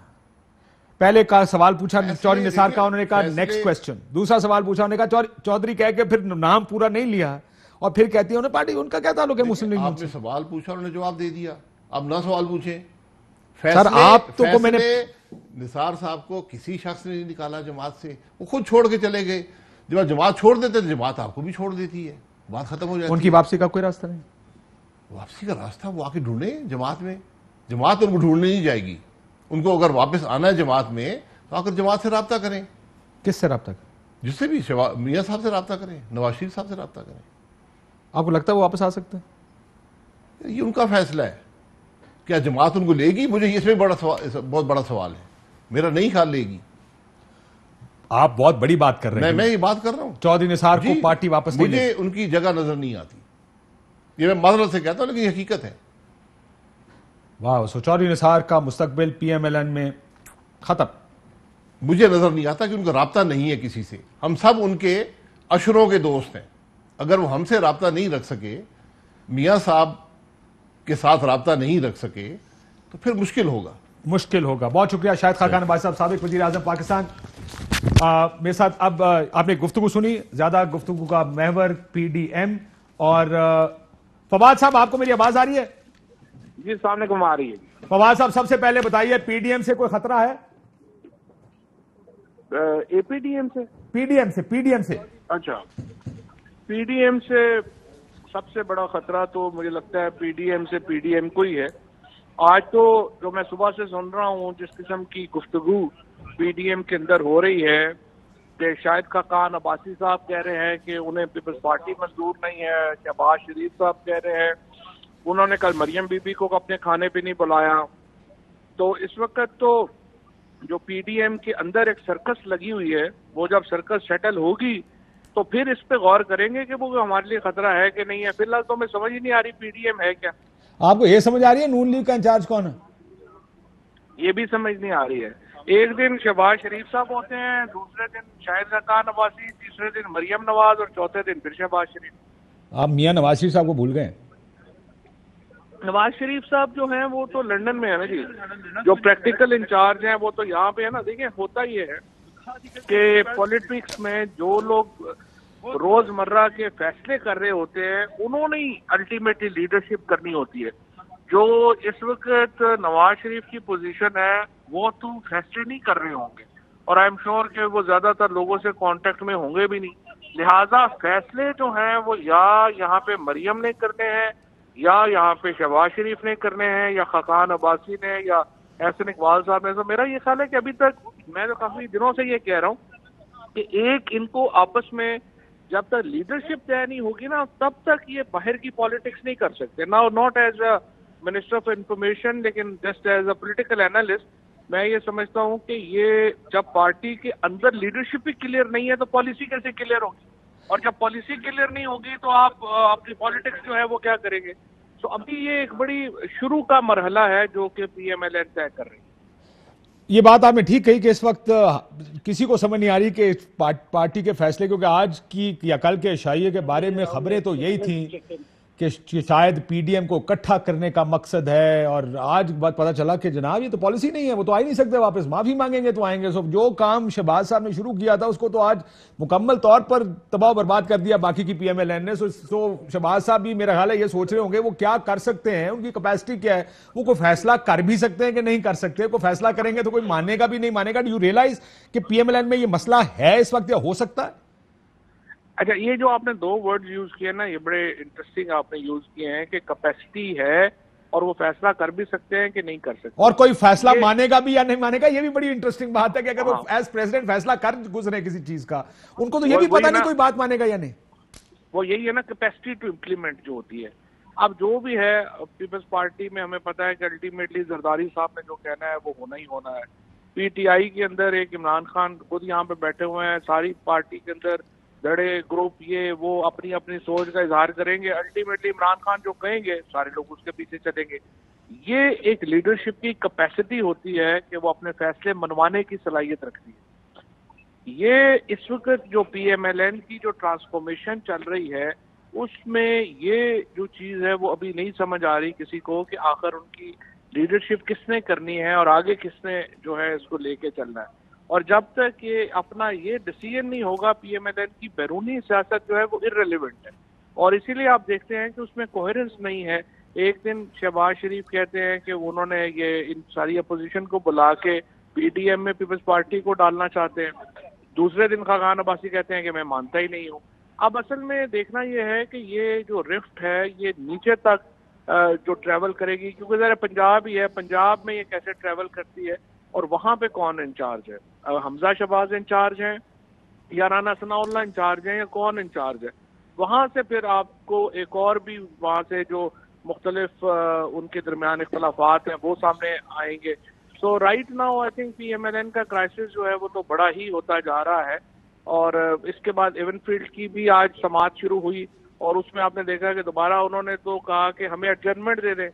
S1: पहले का सवाल पूछा चौधरी निसार का, उन्होंने कहा नेक्स्ट क्वेश्चन। दूसरा सवाल पूछा, उन्होंने कहा चौधरी कह के फिर नाम पूरा नहीं लिया, और फिर कहती है उन्हें पार्टी, उनका क्या ताल्लुक है मुस्लिम लीग?
S2: आपने सवाल पूछा, उन्होंने जवाब दे दिया, अब ना सवाल पूछे।
S1: सर आप तो मैंने
S2: निसार साहब को किसी शख्स ने नहीं निकाला जमात से, वो खुद छोड़ के चले गए। जब जमात छोड़ देते तो जमात आपको भी छोड़ देती है, बात खत्म हो जाती है।
S1: उनकी वापसी का कोई रास्ता नहीं?
S2: वापसी का रास्ता वो आके ढूंढे जमात में, जमात उनको ढूंढने नहीं जाएगी। उनको अगर वापस आना है जमात में, तो आकर जमात से रब्ता करें।
S1: किससे रब्ता करें?
S2: जिससे भी, मियां साहब से रब्ता करें, नवाज शरीफ साहब से रब्ता करें।
S1: आपको लगता है वो वापस आ सकते हैं?
S2: ये उनका फैसला है। क्या जमात उनको लेगी? मुझे इसमें बहुत बड़ा सवाल है, मेरा नहीं ख्याल लेगी।
S1: आप बहुत बड़ी बात कर रहे हैं।
S2: मैं ये बात कर रहा हूं,
S1: चौधरी निसार को पार्टी वापस नहीं,
S2: मुझे उनकी जगह नजर नहीं आती। ये मैं माजरत से कहता हूं, लेकिन हकीकत है।
S1: वाह, सो चौधरी निसार का मुस्तकबिल पीएमएलएन में खत्म।
S2: मुझे नजर नहीं आता कि उनका राब्ता नहीं है किसी से। हम सब उनके अशरों के दोस्त हैं। अगर वो हमसे राब्ता नहीं रख सके, मियां साहब के साथ राब्ता नहीं रख सके, तो फिर मुश्किल होगा।
S1: बहुत शुक्रिया शाहिद खाकान अब्बासी साहब, साबिक वजीर आजम पाकिस्तान, मेरे साथ। अब आपने गुफ्तगू सुनी, ज्यादा गुफ्तगू का महवर पीडीएम और फवाद साहब, आपको मेरी आवाज आ रही है?
S5: जी, सामने को आ रही है।
S1: फवाद साहब, सबसे पहले बताइए, पीडीएम से कोई खतरा है?
S5: एपीडीएम से?
S1: पीडीएम से।
S5: अच्छा, पीडीएम से सबसे बड़ा खतरा तो मुझे लगता है पीडीएम से पीडीएम को ही है। आज तो जो मैं सुबह से सुन रहा हूँ, जिस किस्म की गुफ्तगू पीडीएम के अंदर हो रही है, कि शाहिद खाकान अब्बासी साहब कह रहे हैं कि उन्हें पीपल्स पार्टी मंजूर नहीं है, शहबाज शरीफ साहब कह रहे हैं उन्होंने कल मरियम बीबी को अपने खाने पे नहीं बुलाया। तो इस वक्त तो जो पीडीएम के अंदर एक सर्कस लगी हुई है, वो जब सर्कस सेटल होगी तो फिर इस पे गौर करेंगे कि वो हमारे लिए खतरा है कि नहीं है। फिलहाल तो हमें समझ ही नहीं आ रही पीडीएम है क्या।
S1: आपको ये समझ आ रही है नून लीग का इंचार्ज कौन है?
S5: ये भी समझ नहीं आ रही है। एक दिन शहबाज शरीफ साहब होते हैं, दूसरे दिन शाहिद खाकान अब्बासी, तीसरे दिन मरियम नवाज और चौथे दिन फिर शहबाज शरीफ।
S1: आप मियां नवाज शरीफ साहब को भूल गए?
S5: नवाज शरीफ साहब जो हैं वो तो लंदन में है ना जी, जो प्रैक्टिकल इंचार्ज हैं वो तो यहाँ पे है ना। देखिए, होता ये है कि पॉलिटिक्स में जो लोग रोजमर्रा के फैसले कर रहे होते हैं, उन्होंने ही अल्टीमेटली लीडरशिप करनी होती है। जो इस वक्त नवाज शरीफ की पोजीशन है, वो तो फैसले नहीं कर रहे होंगे, और आई एम श्योर कि वो ज्यादातर लोगों से कांटेक्ट में होंगे भी नहीं। लिहाजा फैसले जो हैं वो या यहाँ पे मरियम ने करने हैं, या यहाँ पे शहबाज शरीफ ने करने हैं, या खाकान अब्बासी ने, या एहसन इकबाल साहब ने। तो मेरा ये ख्याल है कि अभी तक, मैं तो काफी दिनों से ये कह रहा हूँ कि एक इनको आपस में जब तक लीडरशिप तय नहीं होगी ना, तब तक ये बाहर की पॉलिटिक्स नहीं कर सकते। Now not as a minister of information, लेकिन just as a political analyst, मैं ये समझता हूँ कि ये जब पार्टी के अंदर लीडरशिप ही क्लियर नहीं है तो पॉलिसी कैसे क्लियर होगी, और जब पॉलिसी क्लियर नहीं होगी तो आप अपनी पॉलिटिक्स जो है वो क्या करेंगे। तो अभी ये एक बड़ी शुरू का मरहला है जो कि पीएमएलएन तय कर रही है।
S1: ये बात आपने ठीक कही कि इस वक्त किसी को समझ नहीं आ रही कि पार्टी के फैसले, क्योंकि आज की या कल के शाइये के बारे में खबरें तो यही थी कि शायद पीडीएम को इकट्ठा करने का मकसद है, और आज बात पता चला कि जनाब ये तो पॉलिसी नहीं है, वो तो आ ही नहीं सकते वापस, माफी मांगेंगे तो आएंगे। सो जो काम शहबाज साहब ने शुरू किया था उसको तो आज मुकम्मल तौर पर तबाह बर्बाद कर दिया बाकी की पीएमएलएन ने। सो शहबाज साहब भी मेरा ख्याल है ये सोच रहे होंगे वो क्या कर सकते हैं, उनकी कैपेसिटी क्या है, वो कोई फैसला कर भी सकते हैं कि नहीं कर सकते। कोई फैसला करेंगे तो कोई मानेगा भी नहीं मानेगा। डू यू रियलाइज कि पीएमएलएन में ये मसला है इस वक्त या हो सकता है?
S5: अच्छा, ये जो आपने दो वर्ड यूज किए ना, ये बड़े इंटरेस्टिंग आपने यूज किए हैं कि कैपेसिटी है और वो फैसला कर भी सकते हैं कि नहीं कर सकते,
S1: और कोई फैसला मानेगा भी या नहीं मानेगा, ये भी बड़ी इंटरेस्टिंग बात है कि अगर वो एज प्रेसिडेंट फैसला कर गुजरे किसी चीज का, उनको तो ये भी पता नहीं कोई बात मानेगा या नहीं।
S5: वो यही है ना, कैपेसिटी टू इम्प्लीमेंट जो होती है। अब जो भी है पीपल्स पार्टी में हमें पता है कि अल्टीमेटली जरदारी साहब ने जो कहना है वो होना ही होना है। पीटीआई के अंदर एक इमरान खान खुद यहाँ पे बैठे हुए हैं, सारी पार्टी के अंदर धड़े ग्रुप ये वो अपनी अपनी सोच का इजहार करेंगे। अल्टीमेटली इमरान खान जो कहेंगे सारे लोग उसके पीछे चलेंगे। ये एक लीडरशिप की कैपेसिटी होती है कि वो अपने फैसले मनवाने की सलाहियत रखती है। ये इस वक्त जो पीएमएलएन की जो ट्रांसफॉर्मेशन चल रही है उसमें ये जो चीज है वो अभी नहीं समझ आ रही किसी को कि आखिर उनकी लीडरशिप किसने करनी है और आगे किसने जो है इसको लेके चलना है। और जब तक ये अपना ये डिसीजन नहीं होगा, पीएमएलएन की बैरूनी सियासत जो है वो इररिलेवेंट है, और इसीलिए आप देखते हैं कि उसमें कोहेरेंस नहीं है। एक दिन शहबाज शरीफ कहते हैं कि उन्होंने ये इन सारी अपोजिशन को बुला के पीडीएम में पीपल्स पार्टी को डालना चाहते हैं, दूसरे दिन खाकान अब्बासी कहते हैं कि मैं मानता ही नहीं हूँ। अब असल में देखना यह है कि ये जो रिफ्ट है ये नीचे तक जो ट्रैवल करेगी, क्योंकि जरा पंजाब ही है, पंजाब में ये कैसे ट्रैवल करती है और वहां पे कौन इंचार्ज है, हमजा शहबाज इंचार्ज हैं या राना सनाउल्लाह इंचार्ज हैं या कौन इंचार्ज है। वहां से फिर आपको एक और भी वहां से जो मुख्तलिफ उनके दरमियान इख्तलाफात हैं वो सामने आएंगे। So right now I think PMLN का क्राइसिस जो है वो तो बड़ा ही होता जा रहा है। और इसके बाद एवनफील्ड की भी आज समाअत शुरू हुई और उसमें आपने देखा कि दोबारा उन्होंने तो कहा कि हमें एडजर्नमेंट दे दें,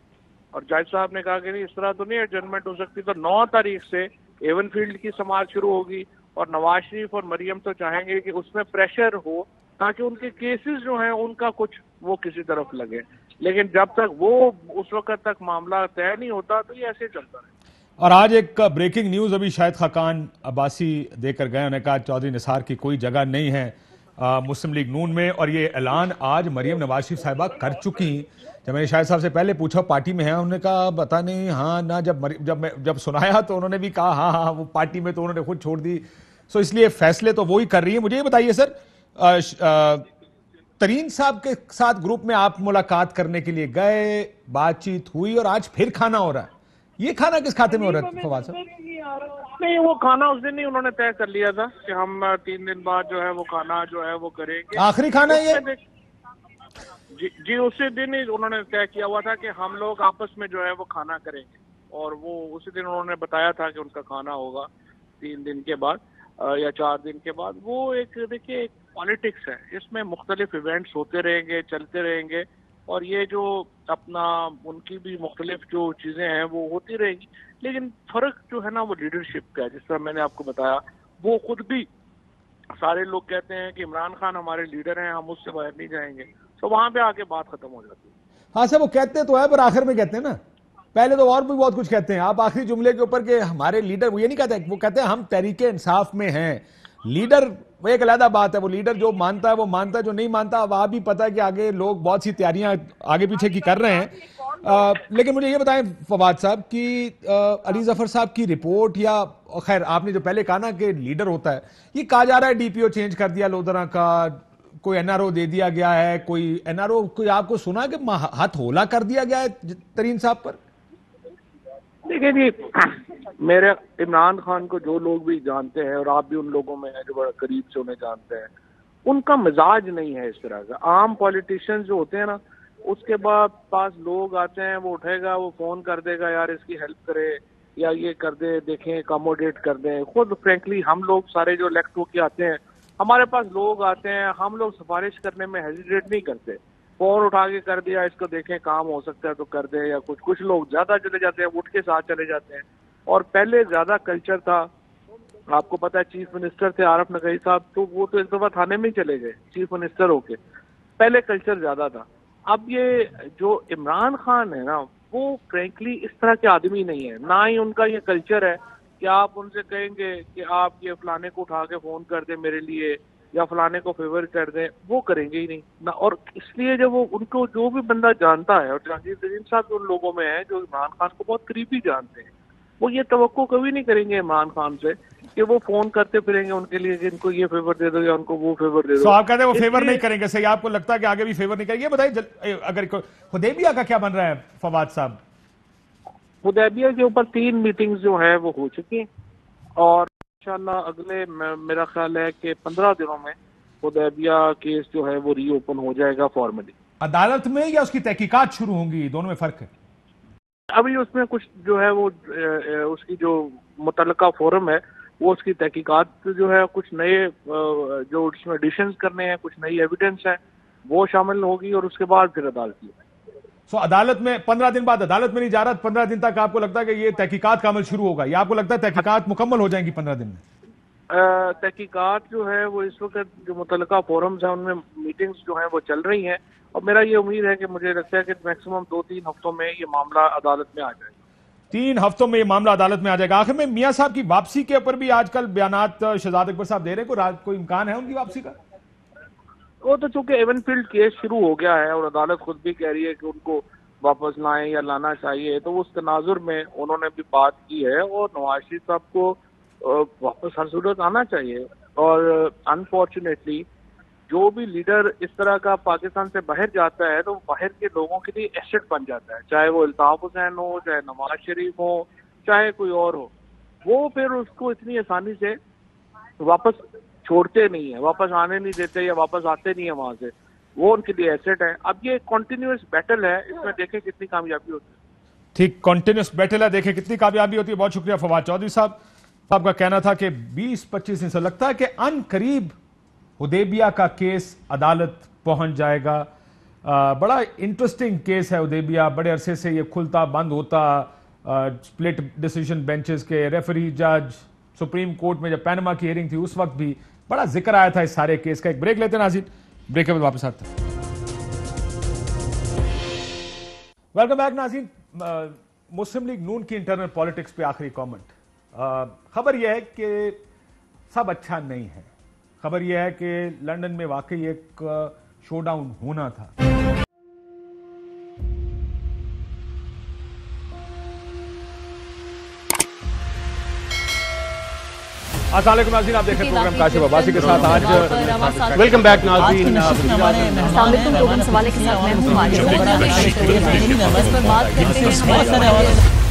S5: और जज साहब ने कहा कि नहीं इस तरह तो नहीं एडजर्नमेंट हो सकती। तो 9 तारीख से एवनफील्ड की समाअत शुरू होगी और नवाज शरीफ और मरियम तो चाहेंगे कि उसमें प्रेशर हो ताकि उनके केसेस जो हैं उनका कुछ वो किसी तरफ लगे, लेकिन जब तक वो उस वक्त तक मामला तय नहीं होता तो ये ऐसे चलता है।
S1: और आज एक ब्रेकिंग न्यूज अभी शायद खाकान अब्बासी देकर गए, उन्होंने कहा चौधरी निसार की कोई जगह नहीं है मुस्लिम लीग नून में, और ये ऐलान आज मरियम नवाज शरीफ साहिबा कर चुकी। जब मैंने शाहिद साहब से पहले पूछा पार्टी में है, उन्होंने कहा पता नहीं हाँ ना, जब सुनाया तो उन्होंने भी कहा हाँ हाँ वो पार्टी में, तो उन्होंने खुद छोड़ दी। सो इसलिए फैसले तो वो ही कर रही है। मुझे ये बताइए सर, तरीन साहब के साथ ग्रुप में आप मुलाकात करने के लिए गए, बातचीत हुई और आज फिर खाना हो रहा है, ये खाना किस खाते में हो रहा है फवाद साहब?
S5: नहीं, वो खाना उस दिन ही उन्होंने तय कर लिया था कि हम 3 दिन बाद जो है वो खाना जो है वो करेंगे।
S1: आखिरी खाना है ये?
S5: जी उसी दिन ही उन्होंने तय किया हुआ था कि हम लोग आपस में जो है वो खाना करेंगे, और वो उसी दिन उन्होंने बताया था कि उनका खाना होगा 3 दिन के बाद या 4 दिन के बाद। वो एक देखिए एक पॉलिटिक्स है, इसमें मुख्तलिफ इवेंट्स होते रहेंगे, चलते रहेंगे, और ये जो अपना उनकी भी मुख्तलिफ जो चीजें हैं वो होती रहेगी। लेकिन फर्क जो है ना वो लीडरशिप का है, जिस तरह मैंने आपको बताया। वो खुद भी सारे लोग कहते हैं कि इमरान खान हमारे लीडर हैं, हम उससे बाहर नहीं जाएंगे, तो वहां पे आके बात खत्म हो जाती है।
S1: हाँ सर, वो कहते तो है पर आखिर में कहते हैं ना, पहले तो और भी बहुत कुछ कहते हैं। आप आखिरी जुमले के ऊपर के हमारे लीडर, वो ये नहीं कहते, वो कहते हैं हम तहरीके इंसाफ में हैं। लीडर वो एक अलग बात है, वो लीडर जो मानता है वो मानता है, जो नहीं मानता अब आप भी पता है कि आगे लोग बहुत सी तैयारियां आगे पीछे की कर रहे हैं। लेकिन मुझे ये बताएं फवाद साहब कि अली जफर साहब की रिपोर्ट, या खैर आपने जो पहले कहा ना कि लीडर होता है, ये कहा जा रहा है डीपीओ चेंज कर दिया लोधरा का, कोई एनआरओ दे दिया गया है, कोई एनआरओ कोई आपको सुना कि हाथ होला कर दिया गया है तरीन साहब पर?
S5: देखिए जी, मेरे इमरान खान को जो लोग भी जानते हैं और आप भी उन लोगों में हैं जो बड़ा करीब से उन्हें जानते हैं, उनका मिजाज नहीं है इस तरह का। आम पॉलिटिशियंस जो होते हैं ना, उसके बाद पास लोग आते हैं, वो उठेगा, वो फोन कर देगा यार इसकी हेल्प करे या ये कर दे, देखें अकोमोडेट कर दें। खुद फ्रेंकली हम लोग सारे जो इलेक्ट होके आते हैं, हमारे पास लोग आते हैं, हम लोग सिफारिश करने में हेजिटेट नहीं करते। फोन उठा के कर दिया, इसको देखें काम हो सकता है तो कर दे, या कुछ लोग ज्यादा चले जाते हैं, उठ के साथ चले जाते हैं। और पहले ज्यादा कल्चर था, आपको पता है चीफ मिनिस्टर थे आरफ नकवी साहब, तो वो तो एक दफा थाने में ही चले गए चीफ मिनिस्टर होके। पहले कल्चर ज्यादा था, अब ये जो इमरान खान है ना, वो फ्रेंकली इस तरह के आदमी नहीं है, ना ही उनका ये कल्चर है कि आप उनसे कहेंगे कि आप ये फलाने को उठा के फोन कर दें मेरे लिए या फलाने को फेवर कर दें, वो करेंगे ही नहीं ना। और इसलिए जब वो उनको जो भी बंदा जानता है, और जहांगीर तरीन साहब उन लोगों में है जो इमरान खान को बहुत करीबी जानते हैं, वो ये तवक्को कभी नहीं करेंगे इमरान खान से कि वो फोन करते फिरेंगे उनके लिए कि इनको ये फेवर दे दो या उनको वो फेवर दे दो।
S1: तो आप कहते हैं वो फेवर नहीं करेंगे, सही आपको लगता है कि आगे भी फेवर नहीं करेंगे? बताइए अगर हुदैबिया का क्या बन रहा है फवाद साहब?
S5: हुदैबिया के ऊपर 3 मीटिंग्स जो है वो हो चुकी हैं और इंशाल्लाह अगले मेरा ख्याल है कि 15 दिनों में हुदैबिया केस जो है वो रीओपन हो जाएगा फॉर्मली।
S1: अदालत में या उसकी तहकीकात शुरू होंगी, दोनों में फर्क है?
S5: अभी उसमें कुछ जो है वो उसकी जो मुतल्लका फोरम है वो उसकी तहकीकात जो है कुछ नए जो उसमें एडिशंस करने हैं, कुछ नई एविडेंस है वो शामिल होगी और उसके बाद फिर अदालत की।
S1: सो अदालत में 15 दिन बाद अदालत में नहीं जा रहा, 15 दिन तक आपको लगता है कि ये तहकीकात का अमल शुरू होगा, या आपको लगता है तहकीकात मुकम्मल हो जाएंगी 15 दिन में?
S5: तहकीकात जो है वो इस वक्त जो मुतल्लका फोरम्स हैं उनमें मीटिंग्स जो हैं वो चल रही हैं और मेरा ये उम्मीद है कि मुझे लगता है कि मैक्सिमम 2-3 हफ्तों में ये मामला अदालत में आ जाएगा।
S1: 3 हफ्तों में ये मामला अदालत में आ जाएगा। आखिर में मियां साहब की वापसी के ऊपर भी आजकल बयानात शहजाद अकबर साहब दे रहे हैं, कोई इम्कान है उनकी वापसी का?
S5: वो तो चूंकि एवनफील्ड केस शुरू हो गया है और अदालत खुद भी कह रही है कि उनको वापस लाएं या लाना चाहिए, तो उस तनाजुर में उन्होंने भी बात की है और नवाज शरीफ साहब को वापस हर सूरत आना चाहिए। और अनफॉर्चुनेटली जो भी लीडर इस तरह का पाकिस्तान से बाहर जाता है तो बाहर के लोगों के लिए एसेट बन जाता है, चाहे वो अल्ताफ हुसैन हो, चाहे नवाज शरीफ हो, चाहे कोई और हो, वो फिर उसको इतनी आसानी से वापस छोड़ते नहीं है, वापस आने नहीं देते या वापस आते नहीं है वहां से, वो उनके लिए एसेट है। अब ये कॉन्टिन्यूस बैटल है, इसमें देखें कितनी कामयाबी होती है।
S1: ठीक, कॉन्टिन्यूस बैटल है, देखें कितनी कामयाबी होती है। बहुत शुक्रिया फवाद चौधरी साहब। आपका कहना था कि 20-25 दिन से लगता है कि अन करीब हुदैबिया का केस अदालत पहुंच जाएगा। बड़ा इंटरेस्टिंग केस है हुदैबिया, बड़े अरसे से ये खुलता बंद होता, स्प्लिट डिसीजन बेंचेस के, रेफरी जज, सुप्रीम कोर्ट में जब पैनमा की हियरिंग थी उस वक्त भी बड़ा जिक्र आया था इस सारे केस का। एक ब्रेक लेते हैं नाज़रीन, ब्रेक के बाद वापस आते हैं। वेलकम बैक नाज़रीन। मुस्लिम लीग नून की इंटरनल पॉलिटिक्स पे आखिरी कमेंट। खबर यह है कि सब अच्छा नहीं है। खबर यह है कि लंदन में वाकई एक शोडाउन होना था। अस्सलाम वालेकुम नाज़रीन, आप देख रहे हैं प्रोग्राम काशिफ अब्बासी के साथ। आज वेलकम बैक नाज़रीन।
S6: प्रोग्राम सवाल के साथ मैं हूं